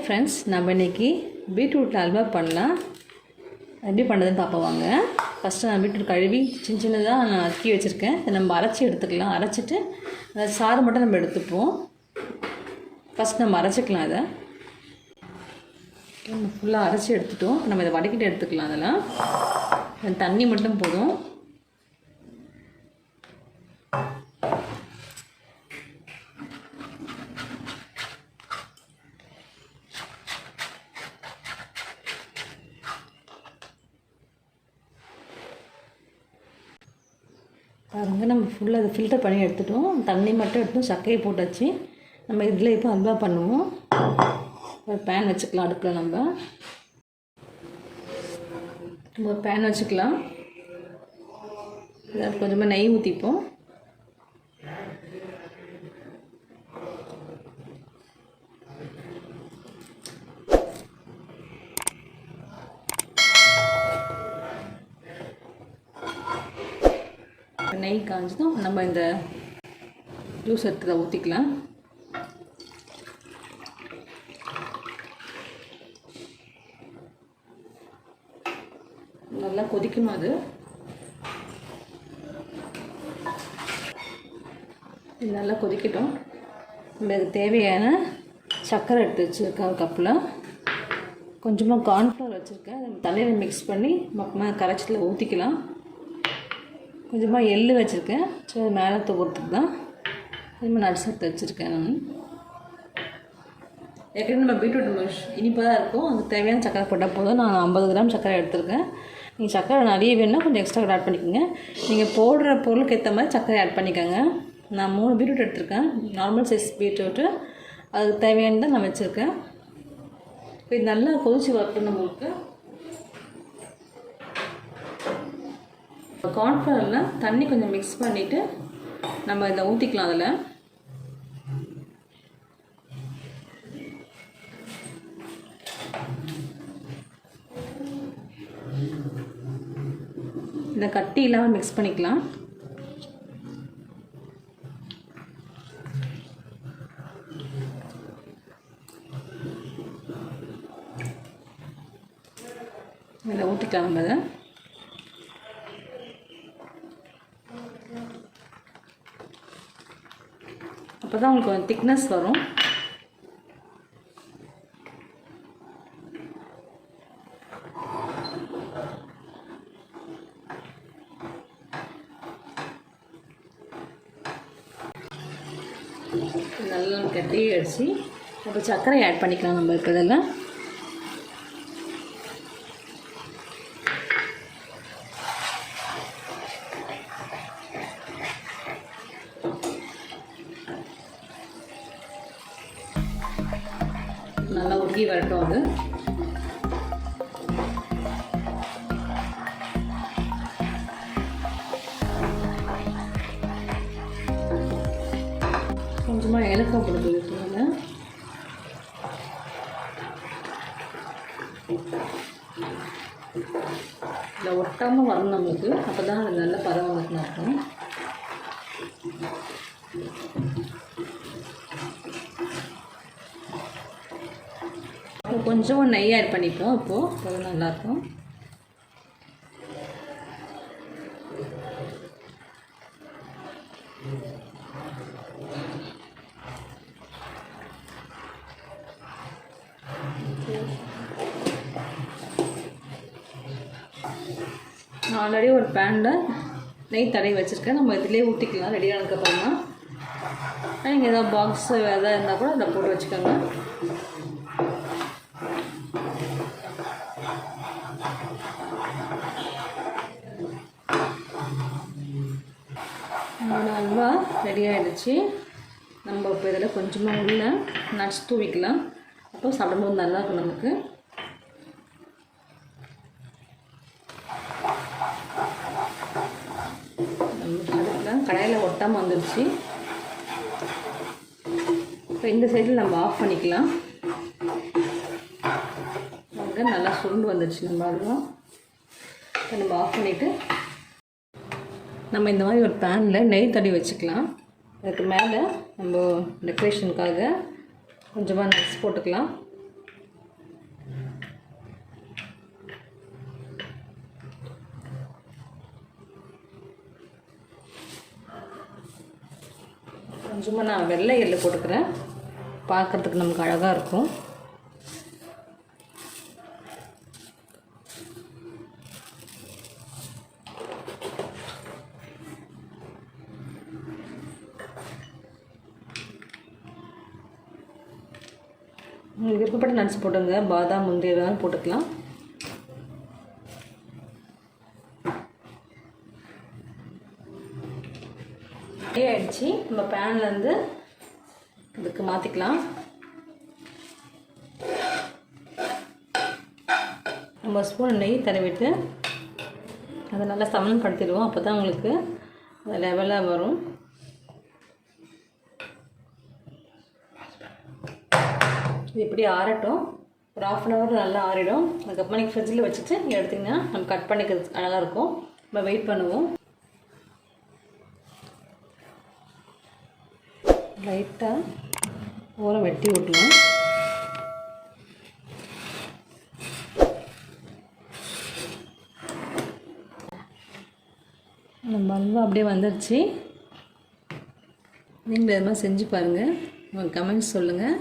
Friends, நம்ம இன்றைக்கி beetroot halwa பண்ணலாம். எப்படி பண்ணுறதுன்னு பார்ப்போம் வாங்க. ஃபஸ்ட்டு நான் பீட்ரூட் கழுவி சின்ன சின்னதாக நான் அக்கி வச்சுருக்கேன். இதை நம்ம அரைச்சி எடுத்துக்கலாம். அரைச்சிட்டு அந்த சாறு மட்டும் நம்ம எடுத்துப்போம். ஃபஸ்ட் நம்ம அரைச்சிக்கலாம். அதை நம்ம ஃபுல்லாக அரைச்சி எடுத்துட்டோம். நம்ம இதை வதக்கிட்டு எடுத்துக்கலாம். அதெல்லாம் தண்ணி மட்டும் போதும். பாருங்க, நம்ம ஃபுல்லாக அதை ஃபில்டர் பண்ணி எடுத்துட்டோம். தண்ணி மட்டும் எடுத்து சர்க்கரையை போட்டாச்சு. நம்ம இதில் இப்போ ஹல்வா பண்ணுவோம். ஒரு பேன் வச்சுக்கலாம். அடுப்பில் நம்ம ஒரு பேன் வச்சுக்கலாம். அதில் கொஞ்சமாக நெய் ஊற்றிப்போம். நெய் காஞ்சதும் நம்ம இந்த ஜூஸ் எடுத்து ஊற்றிக்கலாம். நல்லா கொதிக்கணும். அது நல்லா கொதிக்கட்டும். நம்ம இதுக்கு தேவையான சர்க்கரை எடுத்து வச்சுருக்கேன். ஒரு கப்பில் கொஞ்சமாக கார்ன்ஃப்ளவர் வச்சுருக்கேன். அதை தண்ணியில் மிக்ஸ் பண்ணி மொத்தமாக கரைச்சலில் ஊற்றிக்கலாம். கொஞ்சமாக எள்ளு வச்சுருக்கேன். ஸோ மேலே தூக்கிறதுக்கு தான். கொஞ்சமாக நட்ஸ் எடுத்து வச்சுருக்கேன். நான் ஏற்கனவே நம்ம பீட்ரூட் இனிப்பாக தான் இருக்கும். அதுக்கு தேவையான சக்கரை போட்டால் போதும். நான் 50 கிராம் சக்கரை எடுத்துருக்கேன். நீங்கள் சக்கரை நிறைய வேணும்னா கொஞ்சம் எக்ஸ்ட்ரா ஆட் பண்ணிக்கோங்க. நீங்கள் போடுற பொருளுக்கு ஏற்ற மாதிரி சக்கரை ஆட் பண்ணிக்கோங்க. நான் 3 பீட்ரூட் எடுத்திருக்கேன். Normal size beetroot. அதுக்கு தேவையானதான் நான் வச்சுருக்கேன். இப்போ இது நல்லா கொதிச்சு வரட்டும். நம்மளுக்கு கார்ன்ஃப்ளவரில் தண்ணி கொஞ்சம் மிக்ஸ் பண்ணிவிட்டு நம்ம இதில் ஊற்றிக்கலாம். அதில் இந்த கட்டி இல்லாமல் மிக்ஸ் பண்ணிக்கலாம். இதில் ஊற்றிக்கலாம். நம்ம அதை அப்போ தான் உங்களுக்கு கொஞ்சம் திக்னஸ் வரும். நல்லா கட்டி அடித்து அப்போ சர்க்கரை ஆட் பண்ணிக்கலாம். நம்ம இப்போ இதெல்லாம் நல்லா உருகி வரட்டும். அது கொஞ்சமாக ஏலக்காய் போட்டு இருக்குங்க. இதில் ஒட்டாமல் வரணும் நம்மளுக்கு. அப்போ தான் அது நல்ல பதம் வந்துட்டு இருக்கும். கொஞ்சம் நெய் ஆட் பண்ணிப்போம். இப்போது அது நல்லாயிருக்கும். நான் ஆல்ரெடி ஒரு பேனில் நெய் தடவி வச்சுருக்கேன். நம்ம இதிலே ஊற்றிக்கலாம். ரெடி ஆனதுக்கப்புறமா நீங்கள் ஏதாவது பாக்ஸு எதாவது இருந்தால் கூட அதில் போட்டு வச்சுக்கோங்க. நம்மளோட அல்வா ரெடி ஆகிடுச்சு. நம்ம இப்போ இதில் கொஞ்சமாக உள்ள நட்ஸ் தூவிக்கலாம். அப்போ சாப்பிடும்போது நல்லாயிருக்கும் நமக்கு. கடையில் ஒட்டாமல் வந்துடுச்சு. இப்போ இந்த சைடில் நம்ம ஆஃப் பண்ணிக்கலாம். நல்லா சுருண்டு வந்துடுச்சு நம்ம அல்வா. இப்போ நம்ம ஆஃப் பண்ணிவிட்டு நம்ம இந்த மாதிரி ஒரு பேனில் நெய் தடவி வச்சுக்கலாம். அதுக்கு மேலே நம்ம டெக்கரேஷனுக்காக கொஞ்சமாக நட்ஸ் போட்டுக்கலாம். கொஞ்சமாக நான் வெள்ளை எள்ளு போட்டுக்கிறேன், பார்க்குறதுக்கு நமக்கு அழகாக இருக்கும். உங்களுக்கு விருப்பப்பட்ட நட்ஸ் போட்டுங்க, பாதாம் முந்திரி எல்லாம் போட்டுக்கலாம். ஆயிடுச்சு. நம்ம பேன்லேருந்து இதுக்கு மாற்றிக்கலாம். நம்ம ஸ்பூன் நெய் தடவிட்டு அதை நல்லா சமன்படுத்திடுவோம். அப்போ தான் உங்களுக்கு லெவலாக வரும். இது இப்படி ஆறட்டும். ஒரு 1/2 hour நல்லா ஆறிடும். அதுக்கப்புறம் நீங்கள் ஃப்ரிட்ஜில் வச்சுட்டு எடுத்திங்கன்னா நம்ம கட் பண்ணிக்கிறது அழகாக இருக்கும். நம்ம வெயிட் பண்ணுவோம். லைட்டாக ஓரம் வெட்டி விட்டுலாம். நம்ம அல்வா அப்படியே வந்துடுச்சு. நீங்களும் இது மாதிரி செஞ்சு பாருங்கள். உங்கள் கமெண்ட்ஸ் சொல்லுங்கள்.